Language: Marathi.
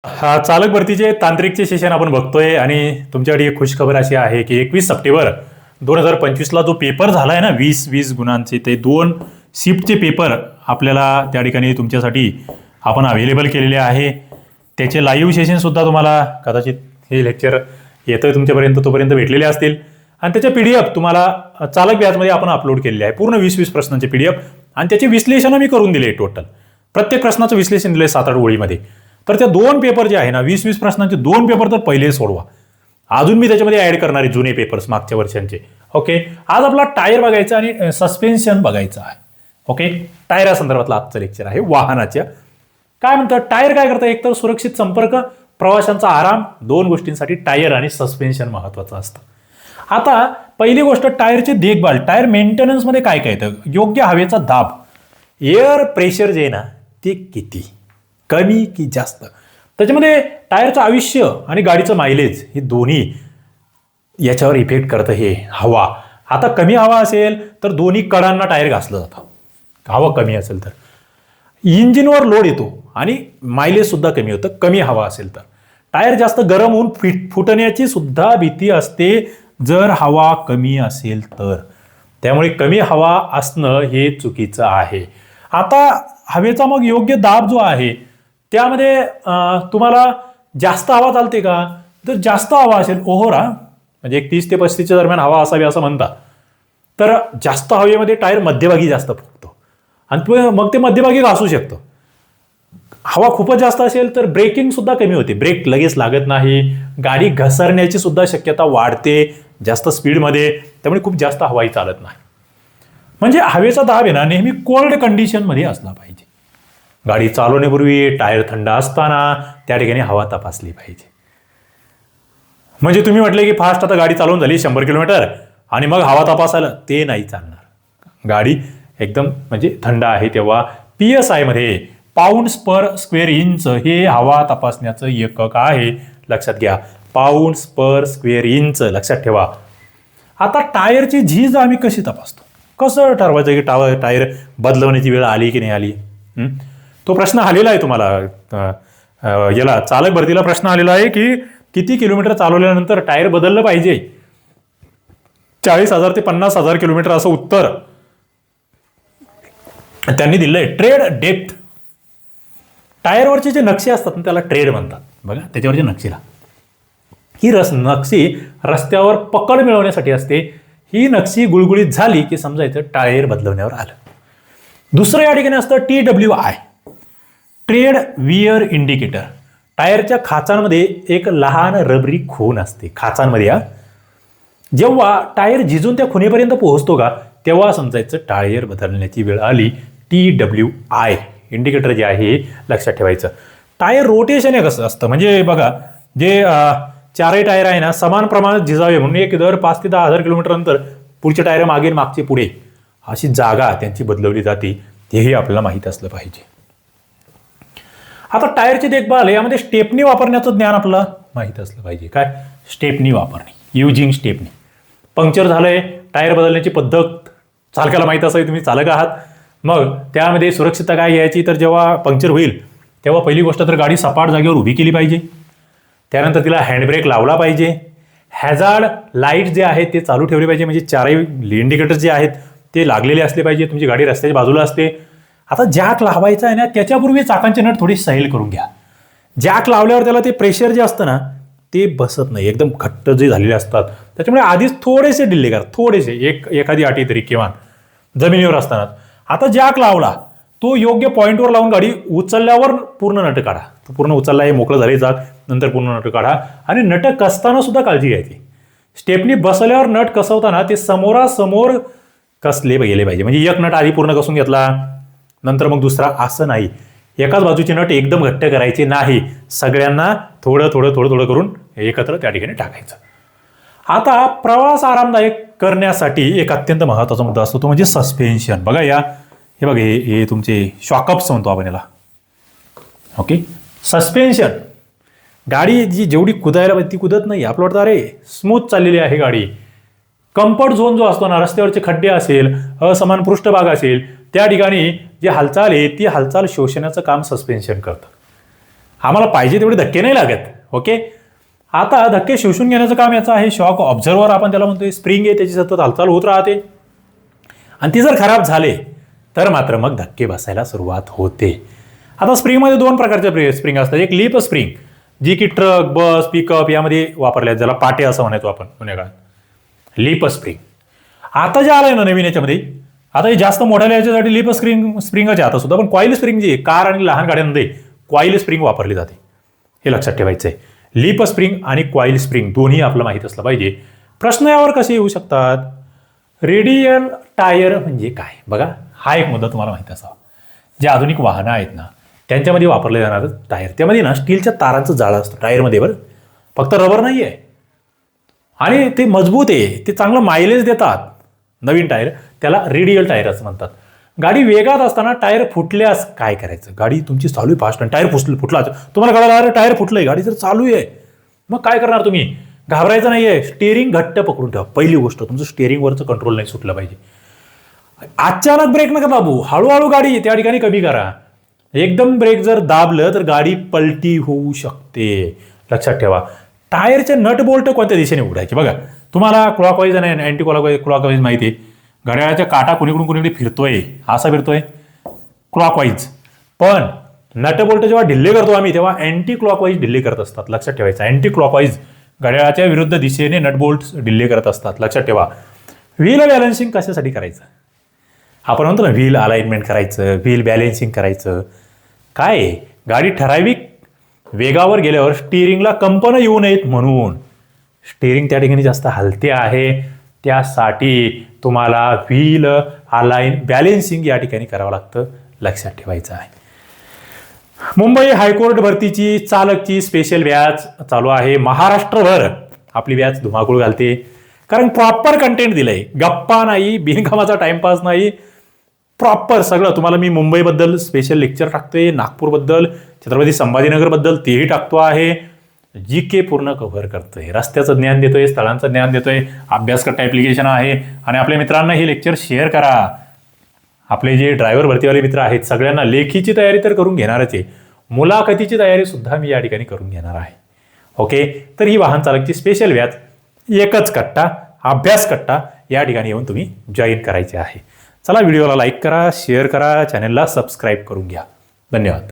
हा चालक भरतीचे तांत्रिकचे सेशन आपण बघतोय आणि तुमच्याकडे एक खुशखबर अशी आहे की 21 सप्टेंबर 2025ला जो पेपर झाला आहे ना 20 गुणांचे ते 2 शिफ्टचे पेपर आपल्याला त्या ठिकाणी तुमच्यासाठी आपण अवेलेबल केलेले आहे. त्याचे लाईव्ह सेशन सुद्धा तुम्हाला कदाचित हे लेक्चर येतोय तुमच्यापर्यंत तोपर्यंत भेटलेले असतील आणि त्याचे PDF तुम्हाला चालक बॅचमध्ये आपण अपलोड केलेले आहे. पूर्ण 20 प्रश्नांचे PDF आणि त्याचे विश्लेषण मी करून दिले. टोटल प्रत्येक प्रश्नाचं विश्लेषण दिले 7-8 ओळीमध्ये. तर त्या 2 पेपर जे आहे ना 20 प्रश्नांचे 2 पेपर तर पहिले सोडवा. अजून मी त्याच्यामध्ये ऍड करणार आहे जुने पेपर्स मागच्या वर्षांचे. ओके, आज आपला टायर बघायचा आणि सस्पेन्शन बघायचं आहे. ओके, टायरा संदर्भातला आजचं लेक्चर आहे वाहनाच्या. काय म्हणतात टायर काय करतं, एकतर सुरक्षित संपर्क, प्रवाशांचा आराम, 2 गोष्टींसाठी टायर आणि सस्पेन्शन महत्वाचं असतं. आता पहिली गोष्ट टायरची देखभाल. टायर मेंटेनन्स मध्ये काय काय येतं, योग्य हवेचा दाब, एअर प्रेशर जे आहे ना ते किती, कमी की जास्त, त्याच्यामध्ये टायरचं आयुष्य आणि गाडीचं मायलेज हे दोन्ही याच्यावर इफेक्ट करतं. हे हवा, आता कमी हवा असेल तर दोन्ही कडांना टायर घासलं जातं. हवा कमी असेल तर इंजिनवर लोड येतो आणि मायलेज सुद्धा कमी होतं. कमी हवा असेल तर टायर जास्त गरम होऊन फुटण्याची सुद्धा भीती असते जर हवा कमी असेल तर. त्यामुळे कमी हवा असणं हे चुकीचं आहे. आता हवेचा मग योग्य दाब जो आहे त्यामध्ये तुम्हाला जास्त हवा चालते का, तर जास्त हवा असेल ओव्हर म्हणजे 30 ते 35च्या दरम्यान हवा असावी असं म्हणतात, तर जास्त हवेमध्ये टायर मध्यभागी जास्त फुगतो आणि मग ते मध्यभागी घासू शकतं. हवा खूपच जास्त असेल तर ब्रेकिंग सुद्धा कमी होते, ब्रेक लगेच लागत नाही, गाडी घसरण्याची सुद्धा शक्यता वाढते जास्त स्पीडमध्ये. त्यामुळे खूप जास्त हवाही चालत नाही. म्हणजे हवेचा दाब आहे ना नेहमी कोल्ड कंडिशनमध्ये असला पाहिजे. गाडी चालवण्यापूर्वी टायर थंड असताना त्या ठिकाणी हवा तपासली पाहिजे. म्हणजे तुम्ही म्हटले की फास्ट आता गाडी चालवून झाली 100 किलोमीटर आणि मग हवा तपासायला, ते नाही चालणार. गाडी एकदम म्हणजे थंड आहे तेव्हा PSI मध्ये पाऊंड्स पर स्क्वेअर इंच हे हवा तपासण्याचं एकक आहे. लक्षात घ्या, पाऊंड्स पर स्क्वेअर इंच लक्षात ठेवा. आता टायरची झीज आम्ही कशी तपासतो, कसं ठरवायचं की टायर बदलवण्याची वेळ आली की नाही आली. तो प्रश्न आलेला आहे तुम्हाला याला चालक भरतीला प्रश्न आलेला आहे की किती किलोमीटर चालवल्यानंतर टायर बदललं पाहिजे. 40,000 ते 50,000 किलोमीटर असं उत्तर त्यांनी दिलंय. ट्रेड डेप्थ, टायरवरचे जे नक्षे असतात ना त्याला ट्रेड म्हणतात. बघा त्याच्यावरचे नक्षीला, ही नक्षी रस्त्यावर पकड मिळवण्यासाठी असते. ही नक्षी गुळगुळीत झाली की समजायचं टायर बदलवण्यावर आलं. दुसरं या ठिकाणी असतं TWI, ट्रेड विअर इंडिकेटर. टायरच्या खाचांमध्ये एक लहान रबरी खून असते खाचांमध्ये. जेव्हा टायर झिजून त्या खुणेपर्यंत पोहोचतो का तेव्हा समजायचं टायर बदलण्याची वेळ आली. TWI इंडिकेटर जे आहे लक्षात ठेवायचं. टायर रोटेशन हे कसं असतं, म्हणजे बघा जे 4ही टायर आहे ना समान प्रमाणात झिजावे म्हणून एक दर 5 ते 10,000 किलोमीटर नंतर पुढचे टायर मागे मागचे पुढे अशी जागा त्यांची बदलवली जाते. हेही आपल्याला माहीत असलं पाहिजे. आता टायरची देखभाल यामध्ये स्टेपनी वापरण्याचं ज्ञान आपल्याला माहीत असलं पाहिजे. काय स्टेपनी वापरणे, युजिंग स्टेपनी. पंक्चर झालंय, टायर बदलण्याची पद्धत चालकाला माहीत असावी, तुम्ही चालक आहात. मग त्यामध्ये सुरक्षितता काय घ्यायची, तर जेव्हा पंक्चर होईल तेव्हा पहिली गोष्ट तर गाडी सपाट जागेवर उभी केली पाहिजे. त्यानंतर तिला हँडब्रेक लावला पाहिजे. हॅझार्ड लाईट जे आहेत ते चालू ठेवले पाहिजे, म्हणजे 4ही इंडिकेटर जे आहेत ते लागलेले असले पाहिजे. तुमची गाडी रस्त्याच्या बाजूला असते. आता जॅक लावायचा आहे ना त्याच्यापूर्वी चाकांचे नट थोडी सैल करून घ्या. जॅक लावल्यावर त्याला ते प्रेशर जे असतं ना ते बसत नाही, एकदम घट्ट जे झालेले असतात. त्याच्यामुळे आधीच थोडेसे डिले करा, थोडेसे एखादी अटी तरी किमान जमिनीवर असताना. आता जॅक लावला तो योग्य पॉईंटवर लावून गाडी उचलल्यावर पूर्ण नट काढा. तो पूर्ण उचलला आहे, मोकळं झाले जाग, नंतर पूर्ण नट काढा. आणि नट कसताना सुद्धा काळजी घ्यायची. स्टेपनी बसल्यावर नट कसवताना ते समोरासमोर कसले गेले पाहिजे. म्हणजे एक नट आधी पूर्ण कसून घेतला नंतर मग दुसरा, असं नाही. एकाच बाजूचे नट एकदम घट्ट करायचे नाही, सगळ्यांना थोडं थोडं थोडं थोडं करून एकत्र त्या ठिकाणी टाकायचं. आता प्रवास आरामदायक करण्यासाठी एक अत्यंत महत्त्वाचा मुद्दा असतो तो म्हणजे सस्पेन्शन. बघा हे बघा हे तुमचे शॉकअप्स म्हणतो आपण याला. Okay, suspension. गाडी जी जेवढी कुदायला पाहिजे ती कुदत नाही. आपलं वाटतं अरे स्मूथ चाललेली आहे गाडी. कम्फर्ट झोन जो असतो ना, रस्त्यावरचे खड्डे असेल, असमान पृष्ठभाग असेल, त्या ठिकाणी जी हालचाल आहे ती हालचाल शोषण्याचं काम सस्पेन्शन करतं. आम्हाला पाहिजे तेवढे धक्के नाही लागत. ओके, आता धक्के शोषून घेण्याचं काम याचं आहे. शॉक ऑब्झर्वर आपण त्याला म्हणतोय. स्प्रिंग आहे, त्याची सतत हालचाल होत राहते आणि ती जर खराब झाले तर मात्र मग धक्के बसायला सुरुवात होते. आता स्प्रिंगमध्ये दोन प्रकारचे स्प्रिंग असतात. एक लीप स्प्रिंग, जी की ट्रक, बस, पिकअप यामध्ये वापरल्या, ज्याला पाटे असं म्हणायचो आपण जुन्या काळात. लीप स्प्रिंग आता जे आलंय ना नवीन याच्यामध्ये, आता हे जास्त मोठ्या याच्यासाठी लीप स्प्रिंगच आहे आता सुद्धा. पण कॉईल स्प्रिंग जी आहे, कार आणि लहान गाड्यांमध्ये कॉईल स्प्रिंग वापरली जाते, हे लक्षात ठेवायचं आहे. लीप स्प्रिंग आणि कॉईल स्प्रिंग दोन्ही आपलं माहीत असलं पाहिजे. प्रश्न यावर कसे येऊ शकतात? रेडियल टायर म्हणजे काय? बघा, हा एक मुद्दा तुम्हाला माहिती असावा. जे आधुनिक वाहनं आहेत ना, त्यांच्यामध्ये वापरले जाणारं टायर, त्यामध्ये ना स्टीलच्या तारांचं जाळं असतं टायरमध्ये, बरं, फक्त रबर नाही आहे. आणि ते मजबूत आहे, ते चांगलं मायलेज देतात. नवीन टायर त्याला रेडियल टायर असं म्हणतात. गाडी वेगात असताना टायर फुटल्यास काय करायचं? गाडी तुमची चालू आहे फास्ट आणि टायर फुटला, तुम्हाला कळलं अरे टायर फुटलंय, गाडी जर चालू आहे, मग काय करणार तुम्ही? घाबरायचं नाहीये, स्टेअरिंग घट्ट पकडून ठेवा. पहिली गोष्ट, तुमचं स्टेअरिंगवरचं कंट्रोल नाही सुटलं पाहिजे. अचानक ब्रेक नका दाबू, हळूहळू गाडी त्या ठिकाणी कमी करा. एकदम ब्रेक जर दाबलं तर गाडी पलटी होऊ शकते, लक्षात ठेवा. टायरचे नट बोल्ट कोणत्या दिशेने उघडायचे? बघा, तुम्हाला क्लॉकवाईज आणि अँटी क्लॉकवाईज माहिती आहे. घड्याळाच्या काटा कुणीकडे फिरतोय, असा फिरतोय क्लॉकवाईज. पण नट बोल्ट जेव्हा ढिल्ले करतो आम्ही, तेव्हा अँटी क्लॉकवाईज ढिल्ले करत असतात, लक्षात ठेवायचं. अँटी क्लॉकवाईज घड्याळाच्या विरुद्ध दिशेने नट बोल्ट ढिल्ले करत असतात, लक्षात ठेवा. व्हील बॅलन्सिंग कशासाठी करायचं? आपण म्हणतो ना, व्हील अलाइनमेंट करायचं, व्हील बॅलेन्सिंग करायचं. काय, गाडी ठराविक वेगावर गेल्यावर स्टिअरिंगला कंपन येऊ नयेत म्हणून. स्टिअरिंग त्या ठिकाणी जास्त हलते आहे, त्यासाठी तुम्हाला व्हील बॅलेन्सिंग या ठिकाणी करावं लागतं, लक्षात ठेवायचं आहे. मुंबई हायकोर्ट भरतीची चालकची स्पेशल बॅच चालू आहे. महाराष्ट्रभर आपली बॅच धुमाकूळ घालते, कारण प्रॉपर कंटेंट दिलंय. गप्पा नाही, बिनकामाचा टाइमपास नाही, प्रॉपर सगळं. तुम्हाला मी मुंबईबद्दल स्पेशल लेक्चर टाकतोय, नागपूरबद्दल, छत्रपती संभाजीनगरबद्दल तेही टाकतो आहे. जी के पूर्ण कव्हर करतोय, रस्त्याचं ज्ञान देतोय, स्थळांचं ज्ञान देतोय. अभ्यासकट्टा ॲप्लिकेशन आहे आणि आपल्या मित्रांना हे लेक्चर शेअर करा. आपले जे ड्रायव्हर भरतीवाले मित्र आहेत सगळ्यांना लेखीची तयारी तर करून घेणारच आहे, मुलाखतीची तयारी सुद्धा मी या ठिकाणी करून घेणार आहे. ओके, तर ही वाहन चालकची स्पेशल बॅच, एकच कट्टा, अभ्यास कट्टा या ठिकाणी येऊन तुम्ही जॉईन करायचे आहे. चला, व्हिडिओला लाईक करा, शेअर करा, चॅनलला सबस्क्राईब करून घ्या. धन्यवाद.